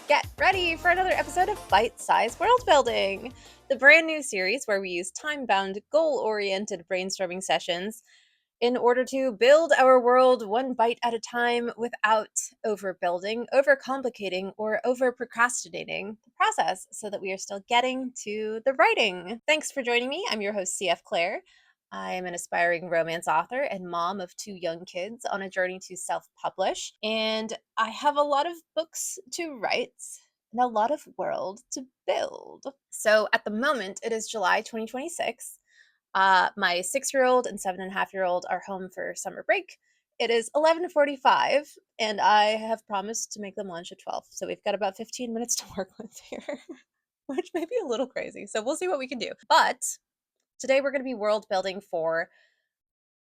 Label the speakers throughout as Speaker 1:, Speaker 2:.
Speaker 1: Get ready for another episode of Bite-Sized Worldbuilding, the brand new series where we use time-bound, goal-oriented brainstorming sessions in order to build our world one bite at a time without overbuilding, overcomplicating, or over-procrastinating the process so that we are still getting to the writing. Thanks for joining me. I'm your host, CF Claire. I am an aspiring romance author and mom of 2 young kids on a journey to self-publish, and I have a lot of books to write and a lot of world to build. So at the moment, it is July 2026. My 6-year-old and 7.5-year-old are home for summer break. It is 11:45, and I have promised to make them lunch at 12. So we've got about 15 minutes to work with here, which may be a little crazy. So we'll see what we can do. But today we're going to be world building for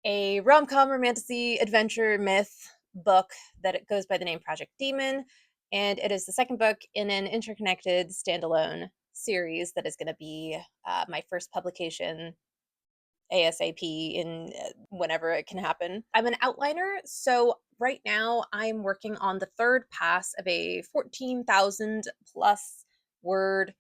Speaker 1: a rom-com romantasy adventure myth book that it goes by the name Project Demon, and it is the second book in an interconnected standalone series that is going to be my first publication ASAP in whenever it can happen. I'm an outliner, so right now I'm working on the third pass of a 14,000 plus word,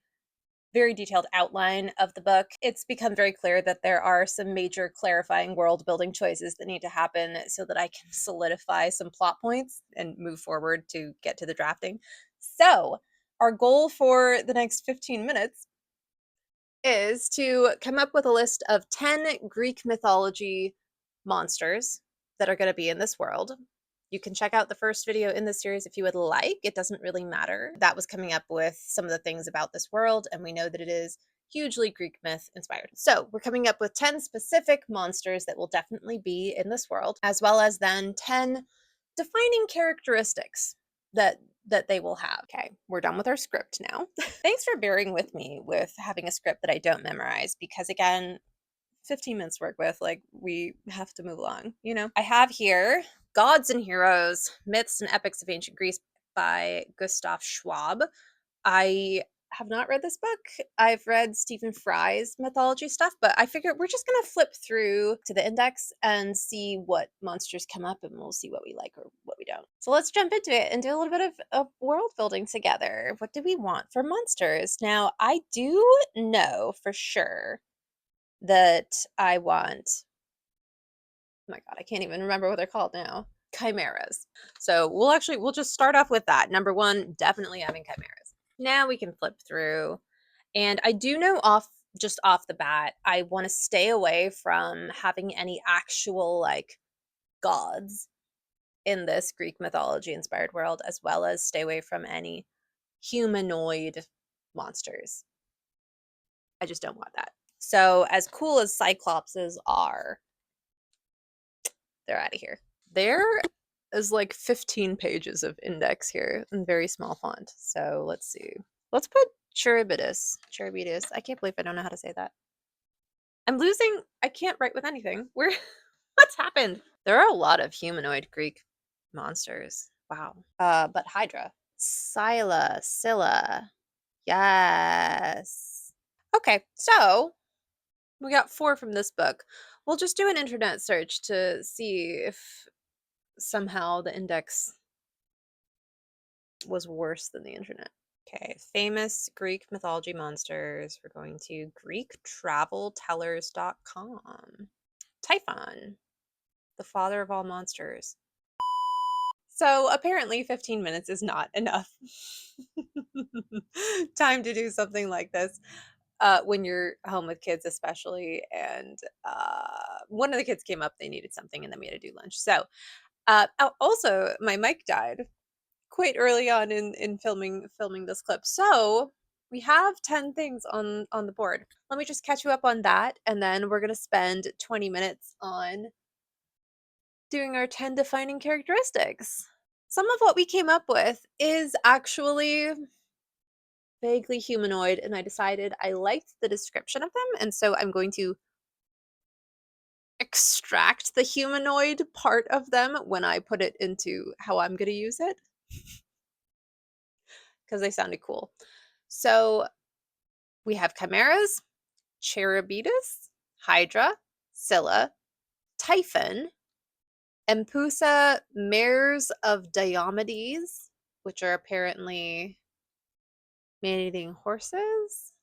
Speaker 1: very detailed outline of the book. It's become very clear that there are some major clarifying world building choices that need to happen so that I can solidify some plot points and move forward to get to the drafting. So, our goal for the next 15 minutes is to come up with a list of 10 Greek mythology monsters that are going to be in this world. You can check out the first video in this series if you would like. It doesn't really matter. That was coming up with some of the things about this world, and we know that it is hugely Greek myth inspired. So we're coming up with 10 specific monsters that will definitely be in this world, as well as then 10 defining characteristics that they will have. Okay, we're done with our script now. Thanks for bearing with me with having a script that I don't memorize because, again, 15 minutes to work with, like, we have to move along, you know? I have here Gods and Heroes, Myths and Epics of Ancient Greece by Gustav Schwab. I have not read this book. I've read Stephen Fry's mythology stuff, but I figured we're just going to flip through to the index and see what monsters come up, and we'll see what we like or what we don't. So let's jump into it and do a little bit of world building together. What do we want for monsters? Now, I do know for sure that I want, oh my God, I can't even remember what they're called now. Chimeras. So we'll just start off with that. Number one, definitely having chimeras. Now we can flip through. And I do know just off the bat, I want to stay away from having any actual like gods in this Greek mythology inspired world, as well as stay away from any humanoid monsters. I just don't want that. So as cool as Cyclopses are, they're out of here. There is like 15 pages of index here in very small font. So let's see. Let's put Cherubitus. Cherubitus. I can't believe I don't know how to say that. I'm losing. I can't write with anything. What's happened? There are a lot of humanoid Greek monsters. Wow. But Hydra. Scylla. Yes. Okay, so we got 4 from this book. We'll just do an internet search to see if somehow the index was worse than the internet. Okay, famous Greek mythology monsters. We're going to GreekTravelTellers.com. Typhon, the father of all monsters. So apparently 15 minutes is not enough time to do something like this. When you're home with kids, especially, and one of the kids came up, they needed something, and then we had to do lunch. So, also, my mic died quite early on in filming this clip. So we have 10 things on the board. Let me just catch you up on that, and then we're gonna spend 20 minutes on doing our 10 defining characteristics. Some of what we came up with is actually vaguely humanoid, and I decided I liked the description of them, and so I'm going to extract the humanoid part of them when I put it into how I'm going to use it because they sounded cool. So we have chimeras, Cherubitus, Hydra, Scylla, Typhon, Empusa, mares of Diomedes, which are apparently man-eating horses,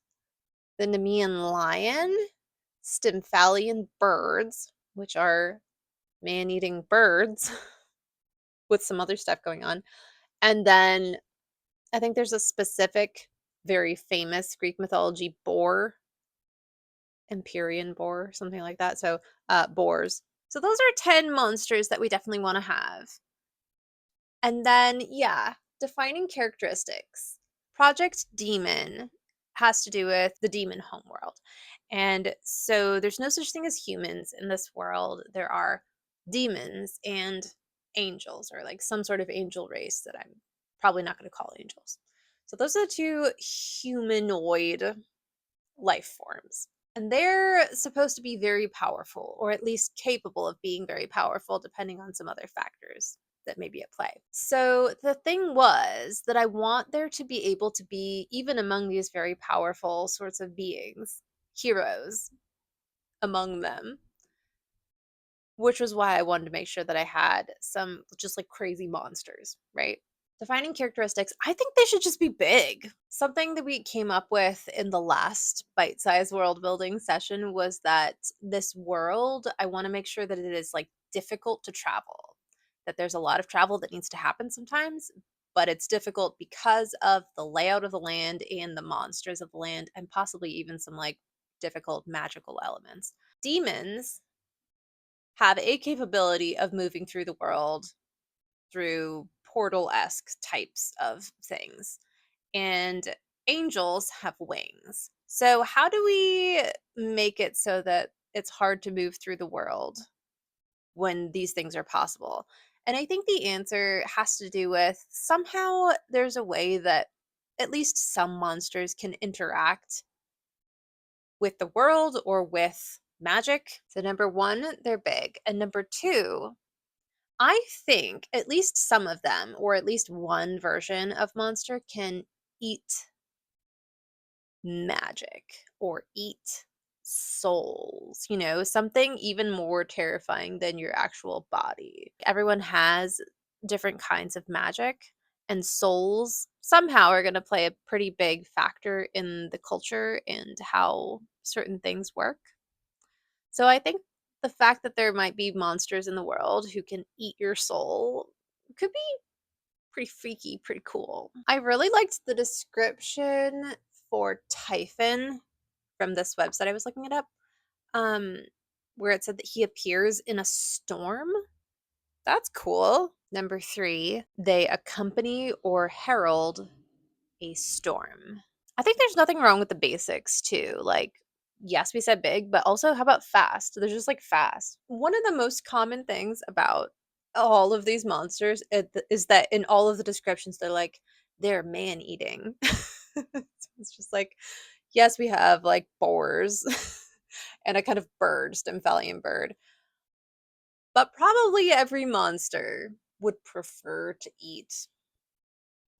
Speaker 1: the Nemean lion, Stymphalian birds, which are man-eating birds with some other stuff going on. And then I think there's a specific, very famous Greek mythology boar, Empyrean boar, something like that. So, boars. So those are 10 monsters that we definitely want to have. And then, yeah, defining characteristics. Project Demon has to do with the demon homeworld. And so there's no such thing as humans in this world. There are demons and angels, or like some sort of angel race that I'm probably not going to call angels. So those are the two humanoid life forms. And they're supposed to be very powerful, or at least capable of being very powerful, depending on some other factors that may be at play. So the thing was that I want there to be able to be, even among these very powerful sorts of beings, heroes among them, which was why I wanted to make sure that I had some just like crazy monsters, right? Defining characteristics, I think they should just be big. Something that we came up with in the last bite-sized world building session was that this world, I want to make sure that it is like difficult to travel. That there's a lot of travel that needs to happen sometimes, but it's difficult because of the layout of the land and the monsters of the land, and possibly even some like difficult magical elements. Demons have a capability of moving through the world through portal-esque types of things. And angels have wings. So how do we make it so that it's hard to move through the world when these things are possible? And I think the answer has to do with somehow there's a way that at least some monsters can interact with the world or with magic. So number 1, they're big. And number 2, I think at least some of them, or at least one version of monster, can eat magic or eat souls, something even more terrifying than your actual body. Everyone has different kinds of magic, and souls somehow are going to play a pretty big factor in the culture and how certain things work. So I think the fact that there might be monsters in the world who can eat your soul could be pretty freaky, pretty cool. I really liked the description for Typhon from this website I was looking it up, um, where it said that he appears in a storm. That's cool. Number 3, they accompany or herald a storm. I think there's nothing wrong with the basics too. Like, yes, we said big, but also how about fast? There's just like fast. One of the most common things about all of these monsters is that in all of the descriptions, they're like, they're man eating. It's just like, yes, we have like boars and a kind of bird, Stymphalian bird, but probably every monster would prefer to eat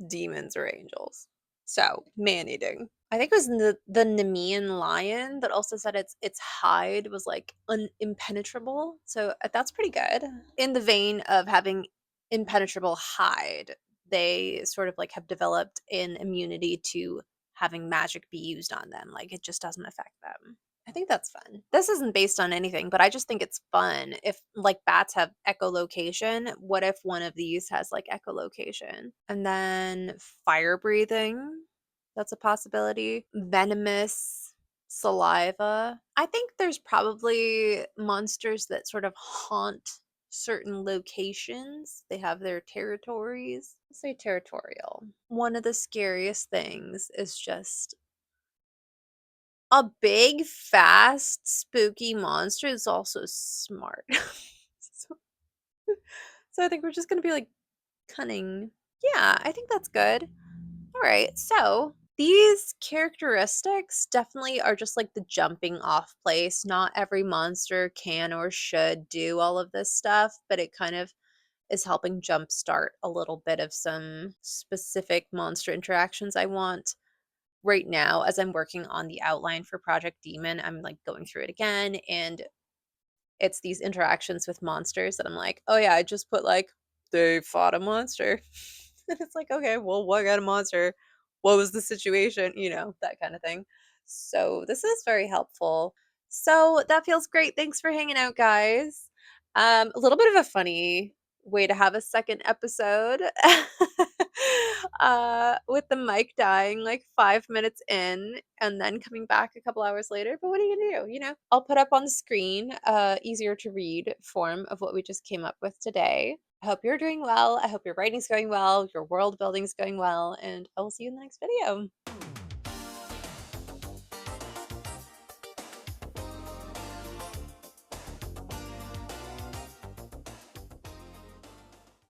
Speaker 1: demons or angels. So, man-eating. I think it was the Nemean lion that also said its hide was like impenetrable. So that's pretty good. In the vein of having impenetrable hide, they sort of like have developed an immunity to having magic be used on them. Like it just doesn't affect them. I think that's fun. This isn't based on anything, but I just think it's fun. If like bats have echolocation, what if one of these has like echolocation? And then fire breathing, that's a possibility. Venomous saliva. I think there's probably monsters that sort of haunt certain locations. They have their territories. Let's say territorial. One of the scariest things is just a big, fast, spooky monster is also smart. so, so I think we're just gonna be like cunning. Yeah, I think that's good. All right, so these characteristics definitely are just like the jumping off place. Not every monster can or should do all of this stuff, but it kind of is helping jumpstart a little bit of some specific monster interactions I want. Right now, as I'm working on the outline for Project Demon, I'm like going through it again, and it's these interactions with monsters that I'm like, oh yeah, I just put like they fought a monster. And it's like, okay, well, what kind of monster what was the situation, that kind of thing. So this is very helpful. So that feels great. Thanks for hanging out, guys. A little bit of a funny way to have a second episode with the mic dying like 5 minutes in and then coming back a couple hours later. But what are you gonna do? I'll put up on the screen easier to read form of what we just came up with today. I hope you're doing well. I hope your writing's going well, your world building's going well, and I will see you in the next video.